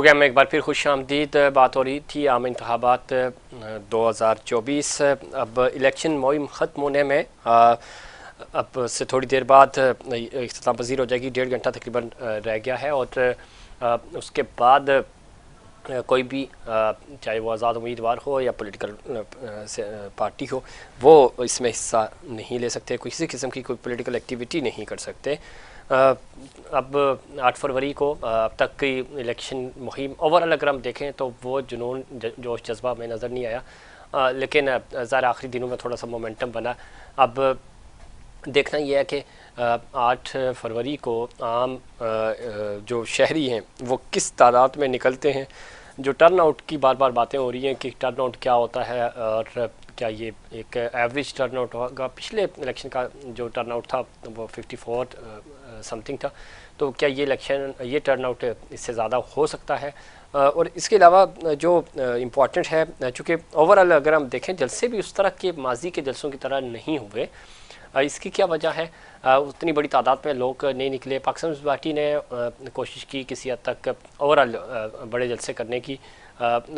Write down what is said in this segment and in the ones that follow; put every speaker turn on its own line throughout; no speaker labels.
Programme में एक बार फिर खुश आमदीद। बात हो रही थी आम इंतखाबात 2024। अब इलेक्शन मुहिम ख़त्म होने में अब से थोड़ी देर बाद इख्तिताम पजीर हो जाएगी। 1.5 घंटा तकरीबन रह गया है और उसके बाद कोई भी चाहे वो आज़ाद उम्मीदवार हो या पॉलिटिकल पार्टी हो वो इसमें हिस्सा नहीं ले सकते, किसी किस्म की कोई पॉलिटिकल एक्टिविटी नहीं कर सकते। अब 8 फरवरी को अब तक की इलेक्शन मुहिम ओवरऑल अगर हम देखें तो वो जुनून जोश जज्बा में नज़र नहीं आया, लेकिन ज़रा आखिरी दिनों में थोड़ा सा मोमेंटम बना। अब देखना यह है कि 8 फरवरी को आम जो शहरी हैं वो किस तादाद में निकलते हैं। जो टर्न आउट की बार बार बातें हो रही हैं कि टर्न आउट क्या होता है और क्या ये एक एवरेज टर्न आउट होगा। पिछले इलेक्शन का जो टर्न आउट था वो 54 समथिंग था, तो क्या ये टर्न आउट इससे ज़्यादा हो सकता है। और इसके अलावा जो इम्पॉर्टेंट है, चूँकि ओवरऑल अगर हम देखें जलसे भी उस तरह के माजी के जलसों की तरह नहीं हुए। इसकी क्या वजह है? उतनी बड़ी तादाद में लोग नहीं निकले। पाकिस्तान पीपल्स पार्टी ने कोशिश की किसी हद तक ओवरऑल बड़े जलसे करने की,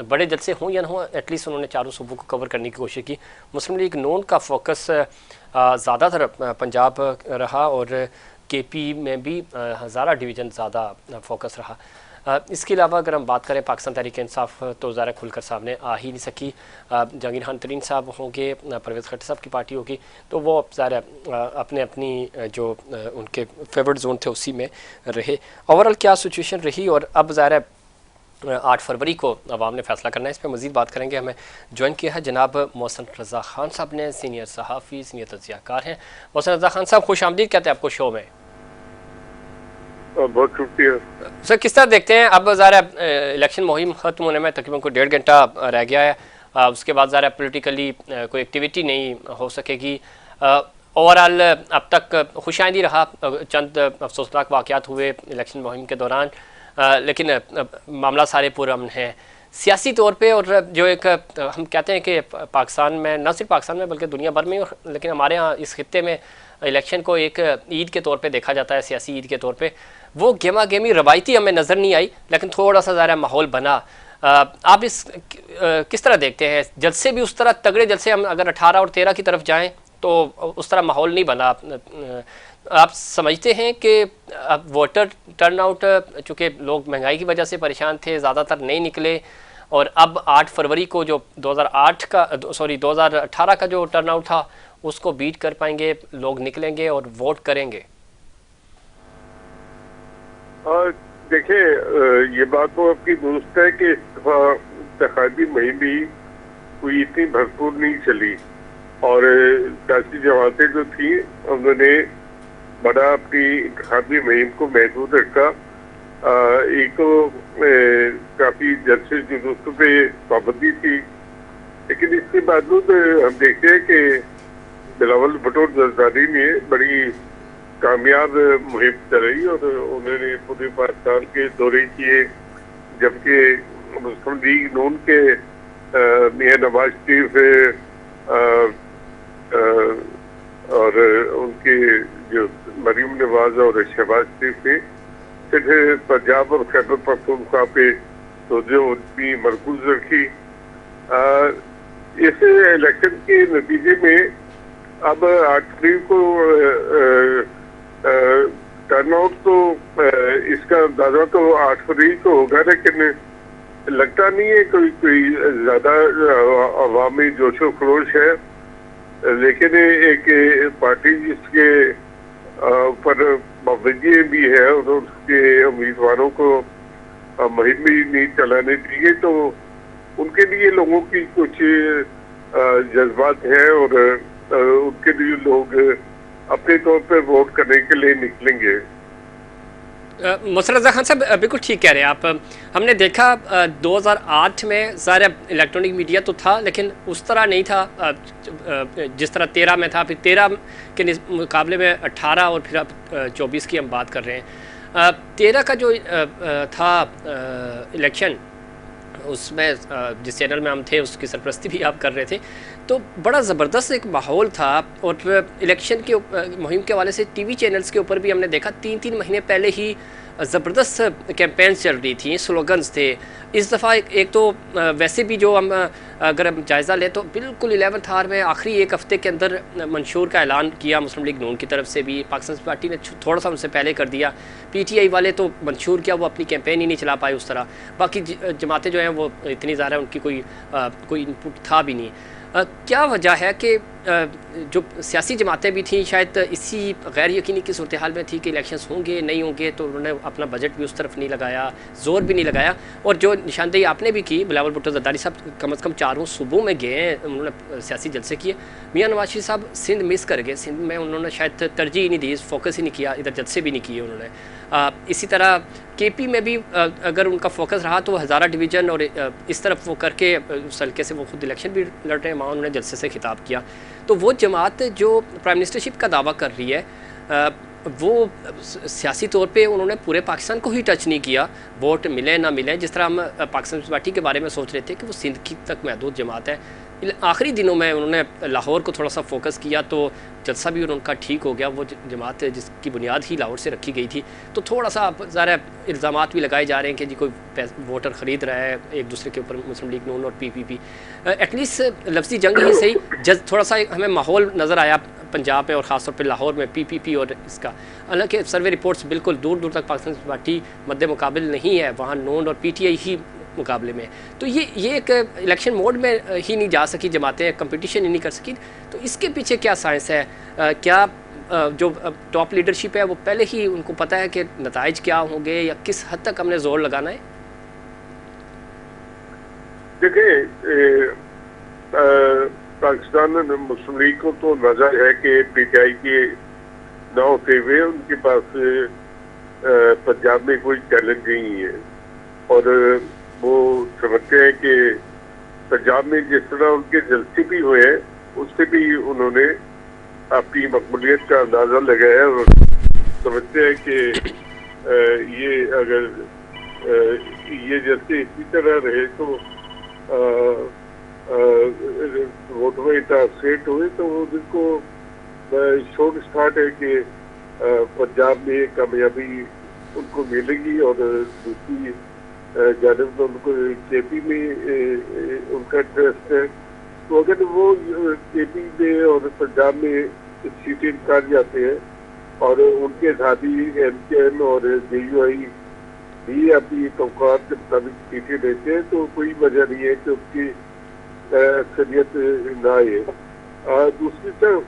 बड़े जलसे हों या ना हों एटलीस्ट उन्होंने चारों सूबों को कवर करने की कोशिश की। मुस्लिम लीग नून का फोकस ज़्यादातर पंजाब रहा और KP में भी हज़ारा डिवीज़न ज़्यादा फोकस रहा। इसके अलावा अगर हम बात करें पाकिस्तान तहरीक इंसाफ तो ज़रा खुलकर सामने आ ही नहीं सकी। जहांगीर खान तरीन साहब होंगे, परवेज़ खट्टर साहब की पार्टी होगी, तो वो ज़रा अपने अपनी जो उनके फेवरेट जोन थे उसी में रहे। ओवरऑल क्या सिचुएशन रही और अब ज़रा 8 फरवरी को अवाम ने फैसला करना है। इस पर मज़ीद बात करेंगे। हमें ज्वाइन किया है जनाब मोहसिन रज़ा खान साहब ने, सीनियर सहाफ़ी, सीनियर तज़कियाकार हैं। मोहसिन रज़ा खान साहब खुश आमदीद कहते हैं आपको शो में।
बहुत शुक्रिया
सर, किस तरह देखते हैं अब ज़रा इलेक्शन मुहिम ख़त्म होने में तकरीबन कोई 1.5 घंटा रह गया है, उसके बाद ज़रा पॉलिटिकली कोई एक्टिविटी नहीं हो सकेगी। ओवरऑल अब तक खुशाइंदी रहा, चंद अफसोसनाक वाक़यात हुए इलेक्शन मुहिम के दौरान, लेकिन मामला सारे पुरअमन हैं सियासी तौर पे। और जो एक हम कहते हैं कि पाकिस्तान में, न सिर्फ पाकिस्तान में बल्कि दुनिया भर में, लेकिन हमारे यहाँ इस खित्ते में इलेक्शन को एक ईद के तौर पे देखा जाता है, सियासी ईद के तौर पे। वो गेमा गेमी रवायती हमें नज़र नहीं आई, लेकिन थोड़ा सा ज़रा माहौल बना। आप इस किस तरह देखते हैं? जलसे भी उस तरह तगड़े जलसे, हम अगर 18 और 13 की तरफ जाएं तो उस तरह माहौल नहीं बना। आप समझते हैं कि अब वोटर टर्नआउट, चूँकि लोग महंगाई की वजह से परेशान थे, ज़्यादातर नहीं निकले, और अब 8 फरवरी को जो 2018 का जो टर्नआउट था उसको बीट कर पाएंगे, लोग निकलेंगे और वोट करेंगे?
देखिए, ये बात तो आपकी दुरुस्त है कि इंतखाबी मुहिम भी कोई इतनी भरपूर नहीं चली और सियासी जमातें जो थी उन्होंने बड़ा अपनी इंतखाबी मुहिम को महदूद रखा। एक तो काफी जलसे जुलूस पे पाबंदी थी, लेकिन इसके बावजूद हम देखते हैं कि बिलावल भुट्टो जरदारी ने बड़ी कामयाब मुहिम चलाई और उन्होंने पूरे पाकिस्तान के दौरे किए, जबकि मुस्लिम लीग नून के मियां नवाज शरीफ और उनके जो मरीम नवाज और शहबाज शरीफ थे सिर्फ पंजाब और खैबर पख्तूनख्वा पे तवज्जो उनकी मरकूज रखी। इस इलेक्शन के नतीजे में अब 8 तारीख को टर्नआउट तो इसका अंदाजा तो 8 फरवरी को होगा, लेकिन लगता नहीं है कोई ज्यादा अवामी जोशो खरोश है। लेकिन एक पार्टी जिसके ऊपर पाबंदी भी है और उसके उम्मीदवारों को मुहिम भी नहीं चलाने दिए, तो उनके लिए लोगों की कुछ जज्बात हैं और उनके लिए लोग अपने तौर पर वोट करने के लिए निकलेंगे।
मोहसिन रज़ा खान साहब बिल्कुल ठीक कह रहे हैं आप। हमने देखा 2008 में ज़ाहिर इलेक्ट्रॉनिक मीडिया तो था, लेकिन उस तरह नहीं था जिस तरह 13 में था। फिर 13 के मुकाबले में 18 और फिर अब 24 की हम बात कर रहे हैं। 13 का जो था इलेक्शन, उसमें जिस चैनल में हम थे उसकी सरपरस्ती भी आप कर रहे थे, तो बड़ा ज़बरदस्त एक माहौल था। और इलेक्शन के मुहिम के हवाले से टीवी चैनल्स के ऊपर भी हमने देखा 3-3 महीने पहले ही ज़बरदस्त कैंपेन्स चल रही थी, स्लोगन्स थे। इस दफ़ा एक तो वैसे भी जो हम अगर हम जायज़ा लें तो बिल्कुल 11th आवर में आखिरी एक हफ़्ते के अंदर मंशूर का ऐलान किया मुस्लिम लीग नून की तरफ से भी, पाकिस्तान पार्टी ने थोड़ा सा उनसे पहले कर दिया। PTI वाले तो मंशूर किया, वो अपनी कैंपेन ही नहीं चला पाए उस तरह। बाकी जमातें जो हैं वो इतनी ज़्यादा उनकी कोई इनपुट था भी नहीं। क्या वजह है कि जो सियासी जमातें भी थीं शायद इसी गैर यकीनी की सूरत हाल में थी कि इलेक्शंस होंगे नहीं होंगे, तो उन्होंने अपना बजट भी उस तरफ नहीं लगाया, ज़ोर भी नहीं लगाया। और जो निशानदेही आपने भी की, बिलावल भुट्टो ज़रदारी साहब कम अज़ कम 4 सूबों में गए हैं, उन्होंने सियासी जलसे किए। मियाँ नवाज शरीफ साहब सिंध मिस कर गए, सिंध में उन्होंने शायद तरजीह ही नहीं दी, फोकस ही नहीं किया, इधर जलसे भी नहीं किए उन्होंने। इसी तरह KP में भी अगर उनका फोकस रहा तो हज़ारा डिवीज़न और इस तरफ वो करके उस हल्के से वो खुद इलेक्शन भी लड़ रहे हैं, वहाँ उन्होंने जलसे से खिताब किया। तो वो जमात जो प्राइम मिनिस्टरशिप का दावा कर रही है, वो सियासी तौर पे उन्होंने पूरे पाकिस्तान को ही टच नहीं किया, वोट मिले ना मिले। जिस तरह हम पाकिस्तान पार्टी के बारे में सोच रहे थे कि वो सिंध की तक महदूद जमात है, आखिरी दिनों में उन्होंने लाहौर को थोड़ा सा फोकस किया तो जलसा भी उनका ठीक हो गया। वो जमात जिसकी बुनियाद ही लाहौर से रखी गई थी, तो थोड़ा सा ज़रा इल्ज़ामात भी लगाए जा रहे हैं कि जी कोई वोटर ख़रीद रहा है एक दूसरे के ऊपर, मुस्लिम लीग नून और PPP। एटलीस्ट लफ्ज़ी जंग ही सही, थोड़ा सा हमें माहौल नज़र आया पंजाब में और ख़ासतौर पर लाहौर में PPP और इसका। हालांकि सर्वे रिपोर्ट्स बिल्कुल दूर दूर तक पाकिस्तान पार्टी मद्दे मुकाबिल नहीं है, वहाँ नून और PTI ही मुकाबले में। तो ये एक इलेक्शन मोड में ही नहीं जा सकी जमातें, कंपटीशन ही नहीं कर सकी। तो इसके पीछे क्या साइंस है? क्या जो टॉप लीडरशिप है वो पहले ही उनको पता है कि नताइज क्या होंगे, या किस हद तक हमने जोर लगाना है?
देखिए, पाकिस्तान मुस्लिम लीग को तो नजर है कि PTI के न होते हुए उनके पास पंजाब में कोई चैलेंज नहीं है, और वो समझते हैं कि पंजाब में जिस तरह उनके जलसे भी हुए हैं उससे भी उन्होंने अपनी मकबूलियत का अंदाजा लगाया, और समझते हैं कि ये अगर ये जैसे इसी तरह रहे तो वोट में ट्रांसलेट हुए तो उनको शोर स्टार्ट है कि पंजाब में कामयाबी उनको मिलेगी, और दूसरी जानब में उनको KP में उनका इंटरेस्ट है। तो अगर वो KP में और पंजाब में सीटें निकाल जाते हैं और उनके साथी MKM और JUI भी अपनी तौक़ात के मुताबिक सीटें देते हैं, तो कोई वजह नहीं है कि उसकी अक्सरियत ना आए। दूसरी तरफ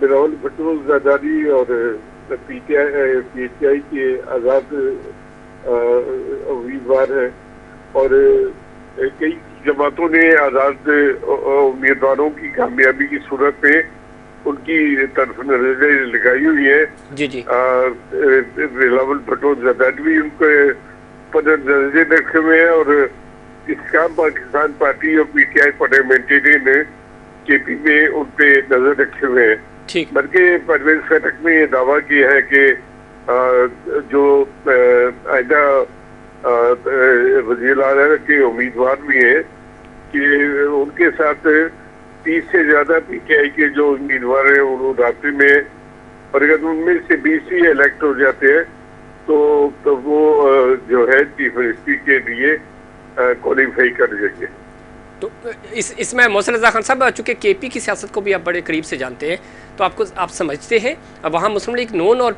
बिलावल भुट्टो ज़रदारी और PTI के आज़ाद उम्मीदवार है, और कई जमातों ने आज़ाद उम्मीदवारों की कामयाबी की सूरत में उनकी तरफ नजरें लगाई हुई है।
जी
बिलावल भुट्टो ज़रदारी भी उनके पर नजरें रखे हुए हैं, और इसका पाकिस्तान पार्टी और PTI पार्लियामेंटेरियन ने KP में उन पे नजर रखे हुए हैं। बल्कि परवेज खटक ने यह दावा किया है कि जो आइंदा वज़ीर आला के उम्मीदवार भी हैं कि उनके साथ 30 से ज़्यादा PTI के जो उम्मीदवार हैं वो रास्ते में, और अगर उनमें से 20 ही इलेक्ट हो जाते हैं तो वो जो है चीफ मिनिस्ट्री के लिए क्वालिफाई कर जाएंगे।
तो इसमें मोहसिन रज़ा खान साहब, चूँकि KP की सियासत को भी आप बड़े करीब से जानते हैं, तो आप समझते हैं वहाँ मुस्लिम लीग नून और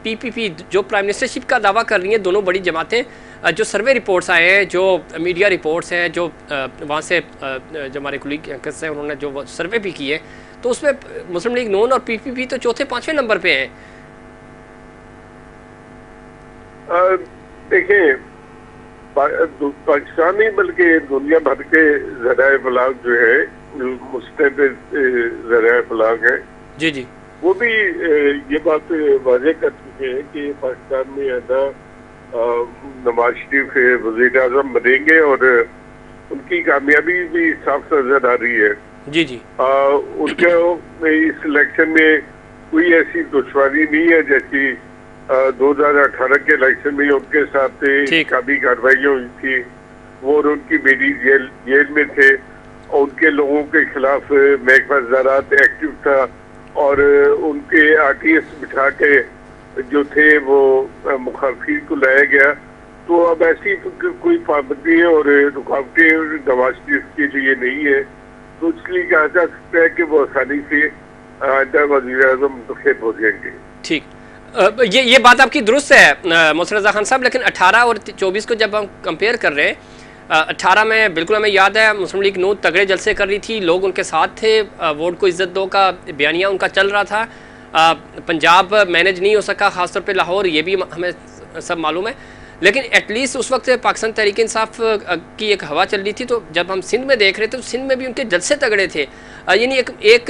PPP जो प्राइम मिनिस्टरशिप का दावा कर रही हैं, दोनों बड़ी जमातें, जो सर्वे रिपोर्ट्स आए हैं, जो मीडिया रिपोर्ट्स हैं, जो वहाँ से जो हमारे कुलीग एंकर्स हैं उन्होंने जो सर्वे भी किए, तो उसमें मुस्लिम लीग नून और PPP तो चौथे पाँचवें नंबर पे हैं।
देखिए, पाकिस्तान नहीं बल्कि दुनिया भर के ज़राए इब्लाग जो है, मुस्तैद ज़राए इब्लाग है,
जी
वो भी ये बात वाज़ेह कर चुके हैं कि पाकिस्तान में आइंदा नवाज शरीफ वज़ीर आज़म बनेंगे, और उनकी कामयाबी भी साफ नजर आ रही है।
जी
उनके इस इलेक्शन में कोई ऐसी दुश्वारी नहीं है जैसी 2018 के इलेक्शन में उनके साथ काबी कार्रवाइयाँ हुई थी, वो और उनकी बेटी जेल में थे, और उनके लोगों के खिलाफ महकमा ज़राअत एक्टिव था, और उनके RTS बिठा के जो थे वो मुखालफी को लाया गया। तो अब ऐसी कोई पाबंदी और रुकावटें नवाज शरीफ के लिए नहीं है, तो इसलिए कहा जा सकता है कि वो आसानी से आइंदा वज़ीर-ए-आज़म मुंतखब हो जाएंगे।
ठीक, ये बात आपकी दुरुस्त है मोहसिन रज़ा खान साहब, लेकिन 18 और 24 को जब हम कंपेयर कर रहे हैं, 18 में बिल्कुल हमें याद है मुस्लिम लीग नून तगड़े जलसे कर रही थी, लोग उनके साथ थे, वोट को इज्जत दो का बयानिया उनका चल रहा था। पंजाब मैनेज नहीं हो सका, ख़ासतौर पे लाहौर, ये भी हमें सब मालूम है, लेकिन एटलीस्ट उस वक्त पाकिस्तान तहरीक इंसाफ की एक हवा चल रही थी। तो जब हम सिंध में देख रहे थे तो सिंध में भी उनके जलसे तगड़े थे, यानी एक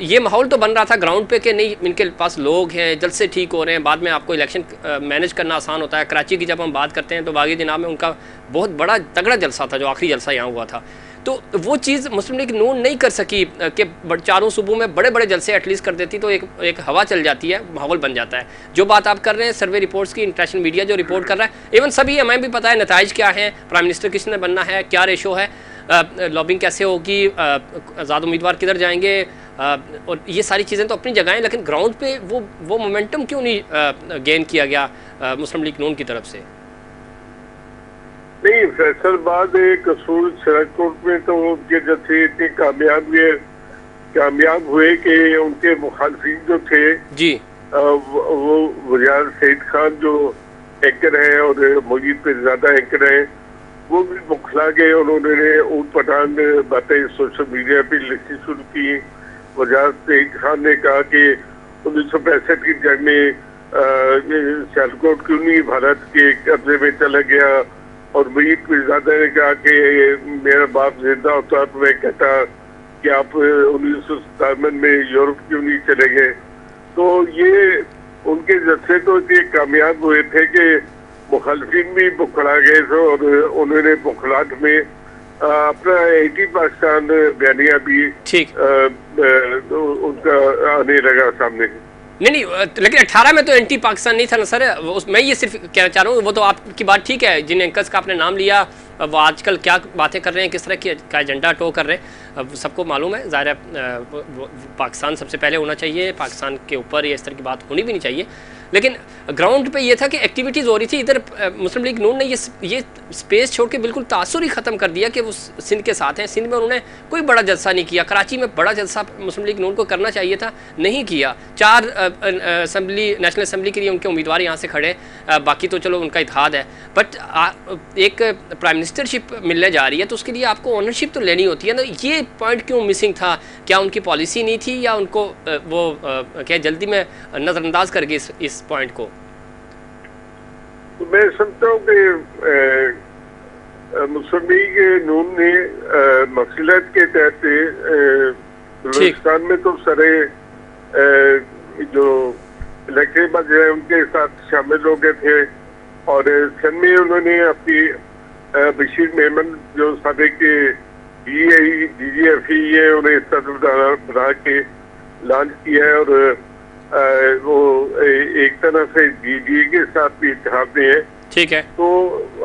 ये माहौल तो बन रहा था ग्राउंड पे कि नहीं, इनके पास लोग हैं, जलसे ठीक हो रहे हैं, बाद में आपको इलेक्शन मैनेज करना आसान होता है। कराची की जब हम बात करते हैं तो बागी जनाब में उनका बहुत बड़ा तगड़ा जलसा था, जो आखिरी जलसा यहाँ हुआ था। तो वो चीज़ मुस्लिम लीग नून नहीं कर सकी कि चारों सूबों में बड़े बड़े जलसे एटलीस्ट कर देती तो एक हवा चल जाती है, माहौल बन जाता है। जो बात आप कर रहे हैं सर्वे रिपोर्ट्स की, इंटरनेशनल मीडिया जो रिपोर्ट कर रहा है, इवन सभी हमें भी पता है नताइज क्या है, प्राइम मिनिस्टर किसने बनना है, क्या रेशो है, लॉबिंग कैसे होगी, आज़ाद उम्मीदवार किधर जाएंगे, और ये सारी चीज़ें तो अपनी जगह हैं, लेकिन ग्राउंड पे वो मोमेंटम क्यों नहीं गेन किया गया मुस्लिम लीग नून की तरफ से?
नहीं, फैसलाबाद कसूर सिराजकोट में तो उनके जैसे इतने कामयाब हुए कि उनके मुखालफिन जो थे
जी,
वो वज़ीर सईद खान जो एंकर हैं और मुजीब पे ज्यादा एंकर हैं, वो भी बौखला गए। उन्होंने ऊट पटांग बातें सोशल मीडिया पे लिखनी शुरू की। वज़ीर सईद खान ने कहा कि 1965 की जंग में सियालकोट क्यों नहीं भारत के कब्जे में चला गया, और मुजीब पीरजादा ने कहा कि मेरा बाप जिंदा होता तो मैं कहता कि आप 1957 में यूरोप क्यों नहीं चले गए। तो ये उनके जैसे तो इतने कामयाब हुए थे कि मुखालफिन भी बुखला गए थे, और उन्होंने बुखलाहट में अपना एंटी पाकिस्तान बयानिया भी
ठीक
उनका आने लगा सामने।
नहीं, लेकिन 18 में तो एंटी पाकिस्तान नहीं था ना सर। मैं ये सिर्फ कहना चाह रहा हूँ, वो तो आपकी बात ठीक है, जिन एंकर्स का आपने नाम लिया वो आजकल क्या बातें कर रहे हैं, किस तरह की का एजेंडा टो कर रहे हैं, सबको मालूम है। ज़ाहिर है पाकिस्तान सबसे पहले होना चाहिए, पाकिस्तान के ऊपर ये इस तरह की बात होनी भी नहीं चाहिए, लेकिन ग्राउंड पे ये था कि एक्टिविटीज़ हो रही थी। इधर मुस्लिम लीग नून ने ये स्पेस छोड़ के बिल्कुल तासुर ही ख़त्म कर दिया कि वो सिंध के साथ हैं। सिंध में उन्होंने कोई बड़ा जलसा नहीं किया, कराची में बड़ा जलसा मुस्लिम लीग नून को करना चाहिए था, नहीं किया। 4 असम्बली नेशनल असम्बली के लिए उनके उम्मीदवार यहाँ से खड़े, बाकी तो चलो उनका इत्तेहाद है, बट एक प्राइम मिनिस्टरशिप मिलने जा रही है तो उसके लिए आपको ओनरशिप तो लेनी होती है ना। ये पॉइंट क्यों मिसिंग था? क्या उनकी पॉलिसी नहीं थी, या उनको वो क्या जल्दी में नज़रअंदाज कर गए इस पॉइंट को?
तो मैं समझता हूँ कि मुस्लिम लीग नून ने मसलत के तहत बलूचिस्तान में तो सारे जो इलेक्टेड वज़ीर उनके साथ शामिल हो गए थे, और सन में उन्होंने अपनी बशीर मेमन जो साबिक DGFE है उन्हें सदर बना के लॉन्च किया है, और वो एक तरह से DGE के साथ भी इत्तेहाद में है। ठीक है, तो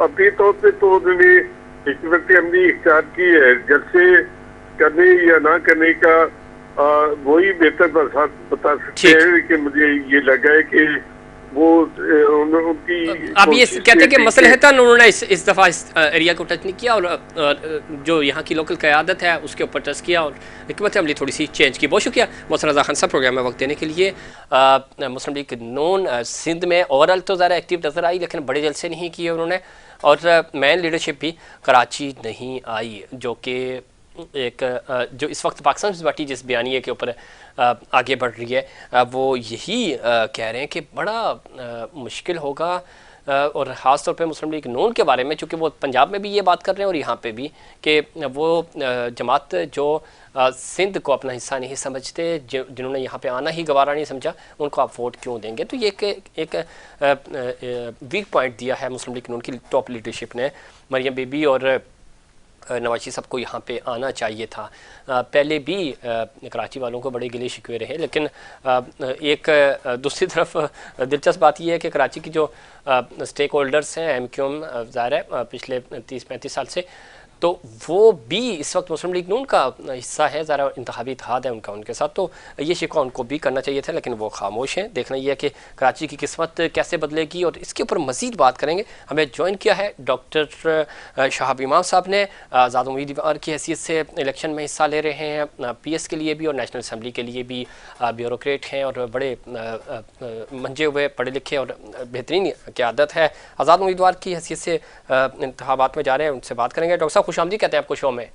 अपनी तौर पे तो उन्होंने हिकमत अमली इख्तियार की है, जलसे करने या ना करने का वही बेहतर बता सकते हैं। कि मुझे ये लगा है कि वो उनकी
आप ये कहते हैं कि मसलहतन उन्होंने इस दफ़ा इस एरिया को टच नहीं किया, और जो यहाँ की लोकल क़यादत है उसके ऊपर टच किया, और हिकमत अमली थोड़ी सी चेंज की। बहुत शुक्रिया मोहसिन रज़ा खान साहब प्रोग्राम में वक्त देने के लिए। मुस्लिम लीग नून सिंध में ओवरऑल तो ज़्यादा एक्टिव नज़र आई, लेकिन बड़े जलसे नहीं किए उन्होंने, और मेन लीडरशिप भी कराची नहीं आई, जो कि एक जो इस वक्त पाकिस्तान से पार्टी जिस बयानिए के ऊपर आगे बढ़ रही है वो यही कह रहे हैं कि बड़ा मुश्किल होगा, और ख़ास तौर पे मुस्लिम लीग नून के बारे में, चूँकि वो पंजाब में भी ये बात कर रहे हैं और यहाँ पे भी, कि वो जमात जो सिंध को अपना हिस्सा नहीं समझते, जिन्होंने यहाँ पे आना ही गवारा नहीं समझा, उनको आप वोट क्यों देंगे? तो ये एक वीक पॉइंट दिया है मुस्लिम लीग नून की टॉप लीडरशिप ने। मरियम बीबी और नवाज शरीफ सबको यहाँ पे आना चाहिए था। पहले भी कराची वालों को बड़े गिले शिकवे रहे, लेकिन एक दूसरी तरफ दिलचस्प बात यह है कि कराची की जो स्टेक होल्डर्स हैं, MQM ज़ाहिर है पिछले 30-35 साल से तो वो भी इस वक्त मुस्लिम लीग नून का हिस्सा है, ज़रा इंतखाबी इत्तेहाद है उनका उनके साथ, तो ये शिकवा उनको भी करना चाहिए था, लेकिन वो खामोश हैं। देखना यह है कि कराची की किस्मत कैसे बदलेगी, और इसके ऊपर मज़ीद बात करेंगे। हमें ज्वाइन किया है डॉक्टर शहाब इमाम साहब ने, आज़ाद उम्मीदवार की हैसियत से इलेक्शन में हिस्सा ले रहे हैं, PS के लिए भी और नेशनल असम्बली के लिए भी ब्यूरोक्रेट हैं, और बड़े मंजे हुए पढ़े लिखे और बेहतरीन क़यादत है। आज़ाद उम्मीदवार की हैसियत से इंतखाबात में जा रहे हैं, उनसे बात करेंगे। डॉक्टर साहब खुशामदीद कहते हैं आपको शो में।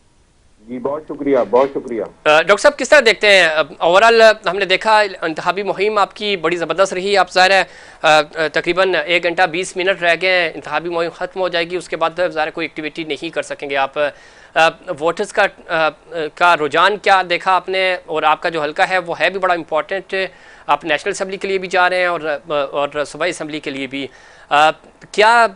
जी बहुत शुक्रिया, बहुत शुक्रिया।
डॉक्टर साहब किस तरह देखते हैं ओवरऑल? हमने देखा इंतखाबी मुहिम आपकी बड़ी ज़बरदस्त रही। आप ज़ाहिर है तकरीबन 1 घंटा 20 मिनट रह गए हैं, इंतखाबी मुहिम ख़त्म हो जाएगी, उसके बाद ज़ाहिर कोई एक्टिविटी नहीं कर सकेंगे आप। वोटर्स का रुझान क्या देखा आपने, और आपका जो हल्का है वो है भी बड़ा इम्पोर्टेंट, आप नेशनल असम्बली के लिए भी जा रहे हैं और सूबाई असम्बली के लिए भी। क्या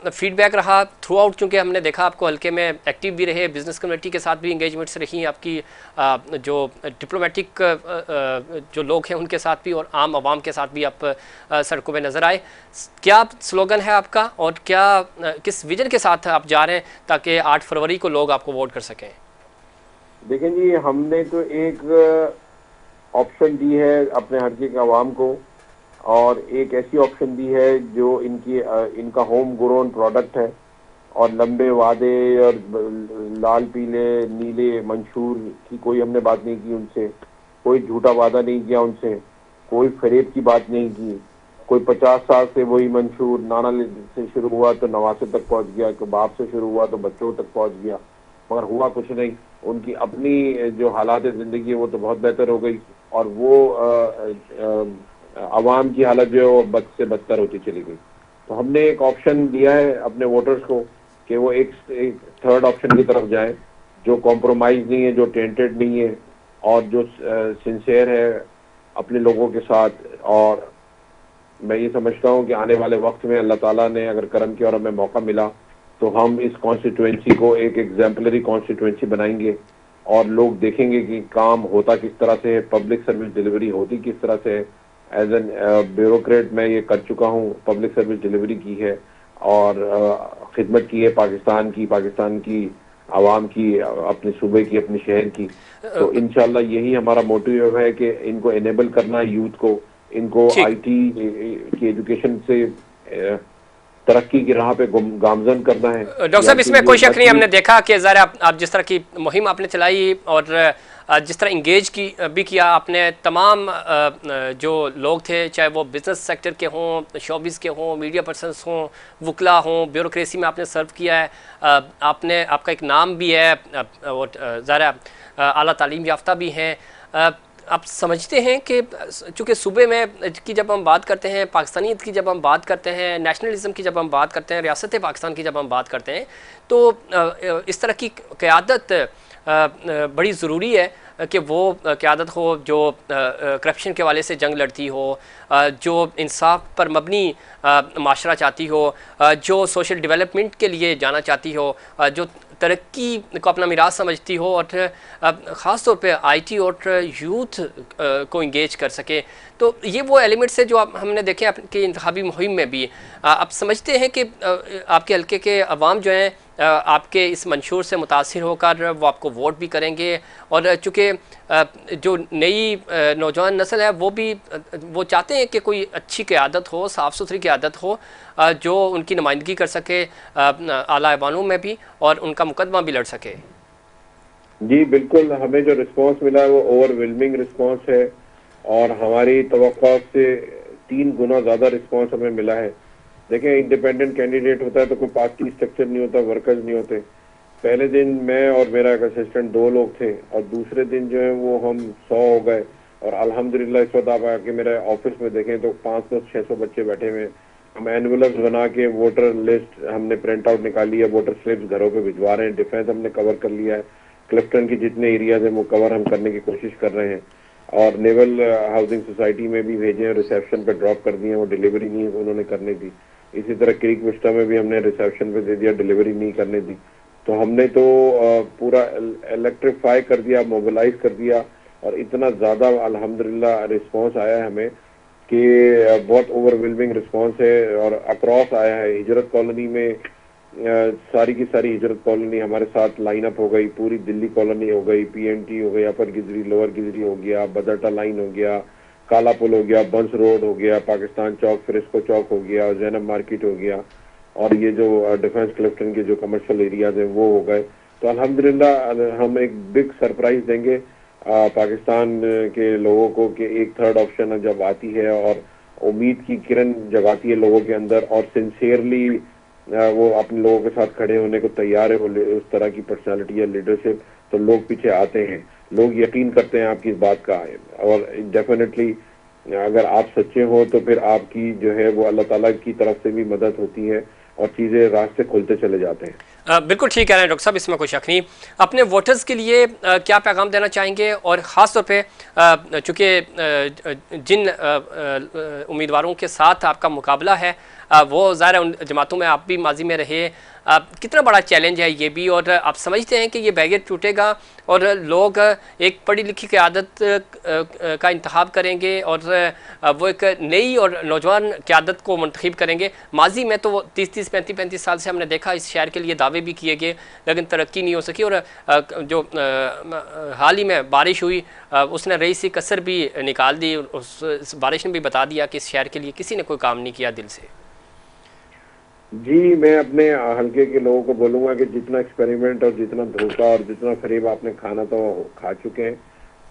फीडबैक रहा थ्रू आउट? चूँकि हमने देखा आपको हल्के में एक्टिव भी रहे, बिजनेस कम्युनिटी के साथ भी इंगेजमेंट्स रही आपकी, जो डिप्लोमेटिक जो लोग हैं उनके साथ भी, और आम आवाम के साथ भी आप सड़कों पे नज़र आए। क्या स्लोगन है आपका, और क्या किस विजन के साथ आप जा रहे हैं ताकि 8 फरवरी को लोग आपको वोट कर सकें?
देखें जी, हमने तो एक ऑप्शन दी है अपने हल्के के आवाम को, और एक ऐसी ऑप्शन दी है जो इनका होम ग्रोन प्रोडक्ट है, और लंबे वादे और लाल पीले नीले मंशूर की कोई हमने बात नहीं की उनसे, कोई झूठा वादा नहीं किया उनसे, कोई फरेब की बात नहीं की। कोई 50 साल से वही मंशूर, नाना से शुरू हुआ तो नवासे तक पहुंच गया, कोई बाप से शुरू हुआ तो बच्चों तक पहुंच गया, मगर हुआ कुछ नहीं। उनकी अपनी जो हालात ज़िंदगी है वो तो बहुत बेहतर हो गई, और वो आवाम की हालत जो है वो बद से बदतर होती चली गई। तो हमने एक ऑप्शन दिया है अपने वोटर्स को कि वो एक थर्ड ऑप्शन की तरफ जाएं, जो कॉम्प्रोमाइज़ नहीं है, जो टेंटेड नहीं है, और जो सिंसियर है अपने लोगों के साथ। और मैं ये समझता हूँ कि आने वाले वक्त में अल्लाह ताला ने अगर करम किया और हमें मौका मिला तो हम इस कॉन्स्टिट्यूएंसी को एक एग्जाम्पलरी कॉन्स्टिट्यूएंसी बनाएंगे, और लोग देखेंगे कि काम होता किस तरह से है, पब्लिक सर्विस डिलीवरी होती किस तरह से है। एज एन ब्यूरोक्रेट मैं ये कर चुका हूँ, पब्लिक सर्विस डिलीवरी की है और खिदमत की है पाकिस्तान की आवाम की, अपने सूबे की, अपने शहर की। तो इंशाल्लाह यही हमारा मोटिव है कि इनको इनेबल करना है, यूथ को, इनको IT की एजुकेशन से तरक्की की राह पे गामजन करना है।
डॉक्टर साहब इसमें कोई शक नहीं, हमने देखा कि ज़रा आप जिस तरह की मुहिम आपने चलाई और जिस तरह इंगेज भी किया आपने तमाम जो लोग थे, चाहे वो बिज़नेस सेक्टर के हों, शोबिस के हों, मीडिया पर्सनस हों, वकला हों, ब्यूरोक्रेसी में आपने सर्व किया है, आपका एक नाम भी है, और ज़रा आला तालीम याफ्ता भी हैं। आप समझते हैं कि चूँकि सूबे में की जब हम बात करते हैं, पाकिस्तानियत की जब हम बात करते हैं, नेशनलिज्म की जब हम बात करते हैं, रियासत पाकिस्तान की जब हम बात करते हैं, तो इस तरह की क़यादत बड़ी ज़रूरी है कि वो क़यादत हो जो करप्शन के वाले से जंग लड़ती हो, जो इंसाफ पर मबनी माशरा चाहती हो, जो सोशल डेवलपमेंट के लिए जाना चाहती हो, जो तरक्की को अपना मिराज समझती हो, और ख़ास तौर पे IT और यूथ को इंगेज कर सके। तो ये वो एलिमेंट्स है जो हमने देखे आपकी इंतखाबी मुहिम में भी। आप समझते हैं कि आपके हल्के के अवाम जो हैं आपके इस मंशूर से मुतासिर होकर वो आपको वोट भी करेंगे, और चूँकि जो नई नौजवान नस्ल है वो चाहते हैं कि कोई अच्छी क़यादत हो, साफ़ सुथरी क़यादत हो, जो उनकी नुमाइंदगी कर सके आला ऐवानों में भी, और उनका मुकदमा भी लड़ सके।
जी बिल्कुल, हमें जो रिस्पांस मिला है वो ओवरवेलमिंग रिस्पांस है, और हमारी तवक्को से 3 गुना ज़्यादा रिस्पांस हमें मिला है। देखें, इंडिपेंडेंट कैंडिडेट होता है तो कोई पार्टी स्ट्रक्चर नहीं होता, वर्कर्स नहीं होते। पहले दिन मैं और मेरा एक असिस्टेंट 2 लोग थे, और दूसरे दिन जो है वो हम 100 हो गए, और अल्हम्दुलिल्लाह इस वक्त आप आके मेरे ऑफिस में देखें तो 500-600 बच्चे बैठे हुए हैं। हम एनवेलप्स बना के वोटर लिस्ट हमने प्रिंट आउट निकाली है, वोटर स्लिप्स घरों पे भिजवा रहे हैं। डिफेंस हमने कवर कर लिया है, क्लिफ्टन के जितने एरियाज हैं वो कवर हम करने की कोशिश कर रहे हैं, और नेवल हाउसिंग सोसाइटी में भी भेजे हैं, रिसेप्शन पे ड्रॉप कर दिए हैं, वो डिलीवरी नहीं उन्होंने करने दी। इसी तरह क्रीक विस्टा में भी हमने रिसेप्शन पे दे दिया, डिलीवरी नहीं करने दी। तो हमने तो पूरा इलेक्ट्रीफाई कर दिया, मोबिलाइज कर दिया, और इतना ज़्यादा अल्हम्दुलिल्लाह रिस्पांस आया है हमें कि बहुत ओवरवेलमिंग रिस्पांस है, और अक्रॉस आया है। हिजरत कॉलोनी में सारी की सारी हिजरत कॉलोनी हमारे साथ लाइन अप हो गई, पूरी दिल्ली कॉलोनी हो गई, पीएनटी हो गई, अपर गिजरी, लोअर गिजरी हो गया, बदरटा लाइन हो गया, काला पुल हो गया, बंस रोड हो गया, पाकिस्तान चौक, फ्रिस्को चौक हो गया, जैनब मार्केट हो गया, और ये जो डिफेंस क्लिफ्टन के जो कमर्शियल एरियाज हैं वो हो गए। तो अल्हम्दुलिल्लाह हम एक बिग सरप्राइज देंगे पाकिस्तान के लोगों को कि एक थर्ड ऑप्शन जब आती है और उम्मीद की किरण जगाती है लोगों के अंदर, और सिंसियरली वो अपने लोगों के साथ खड़े होने को तैयार है, वो उस तरह की पर्सनालिटी या लीडरशिप, तो लोग पीछे आते हैं, लोग यकीन करते हैं आपकी इस बात का। और डेफिनेटली अगर आप सच्चे हो तो फिर आपकी जो है वो अल्लाह ताला की तरफ से भी मदद होती है और चीज़ें रास्ते खुलते चले जाते हैं।
बिल्कुल ठीक कह रहे हैं डॉक्टर साहब, इसमें कोई शक नहीं। अपने वोटर्स के लिए क्या पैगाम देना चाहेंगे, और ख़ास तौर पे चूँकि जिन उम्मीदवारों के साथ आपका मुकाबला है वो ज़ाहिर है उन जमातों में आप भी माजी में रहे, कितना बड़ा चैलेंज है ये भी, और आप समझते हैं कि ये बैरियर टूटेगा और लोग एक पढ़ी लिखी क़यादत का इंतखाब करेंगे और वो एक नई और नौजवान क़यादत को मुंतखब करेंगे। माजी में तो 30-30, 35-35 साल से हमने देखा इस शहर के लिए दावे भी किए गए लेकिन तरक्की नहीं हो सकी, और जो हाल ही में बारिश हुई उसने रई सी कसर भी निकाल दी, उस बारिश ने भी बता दिया कि इस शहर के लिए किसी ने कोई काम नहीं किया दिल से।
जी, मैं अपने हल्के के लोगों को बोलूंगा कि जितना एक्सपेरिमेंट और जितना धोखा और जितना फरेब आपने खाना तो खा चुके हैं,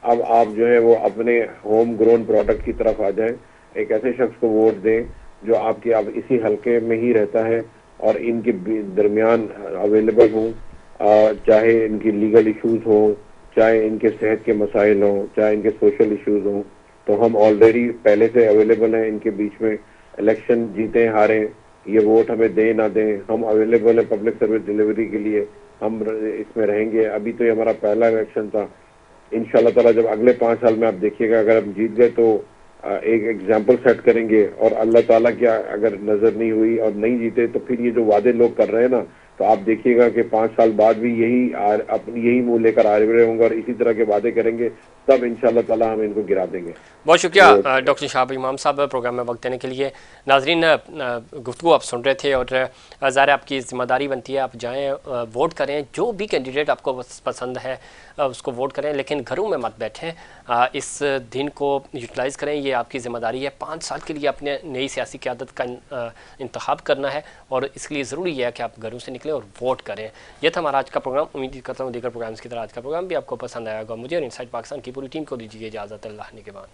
अब आप जो है वो अपने होम ग्रोन प्रोडक्ट की तरफ आ जाएं, एक ऐसे शख्स को वोट दें जो आपके अब इसी हल्के में ही रहता है और इनके दरमियान अवेलेबल हो, चाहे इनकी लीगल इश्यूज हो, चाहे इनके सेहत के मसाइल हों, चाहे इनके सोशल इश्यूज हों, तो हम ऑलरेडी पहले से अवेलेबल हैं इनके बीच में। इलेक्शन जीते हारें, ये वोट हमें दें ना दें, हम अवेलेबल है पब्लिक सर्विस डिलीवरी के लिए, हम इसमें रहेंगे। अभी तो ये हमारा पहला इलेक्शन था, इंशाल्लाह ताला जब अगले 5 साल में आप देखिएगा अगर हम जीत गए तो एक एग्जाम्पल सेट करेंगे, और अल्लाह ताला क्या अगर नजर नहीं हुई और नहीं जीते तो फिर ये जो वादे लोग कर रहे हैं ना, तो आप देखिएगा कि 5 साल बाद भी यही मुंह लेकर आ रहे होंगे और इसी तरह के वादे करेंगे, तब इंशाल्लाह ताला हम इनको गिरा देंगे।
बहुत शुक्रिया डॉक्टर शाहब इमाम साहब प्रोग्राम में वक्त देने के लिए। नाजरीन, गुफ्तगू आप सुन रहे थे और ज़ाहिर आपकी ज़िम्मेदारी बनती है आप जाएं वोट करें, जो भी कैंडिडेट आपको पसंद है उसको वोट करें, लेकिन घरों में मत बैठें, इस दिन को यूटिलाइज़ करें, ये आपकी ज़िम्मेदारी है। 5 साल के लिए अपने नई सियासी क़यादत का इंतखाब करना है और इसके लिए ज़रूरी है कि आप घरों से निकलें और वोट करें। यह था हमारा आज का प्रोग्राम। उम्मीद करता हूँ दीगर प्रोग्राम्स की तरह आज का प्रोग्राम भी आपको पसंद आएगा। मुझे और इनसाइड पाकिस्तान की पूरी टीम को दीजिए इजाज़त। अल्लाह ने के बाद।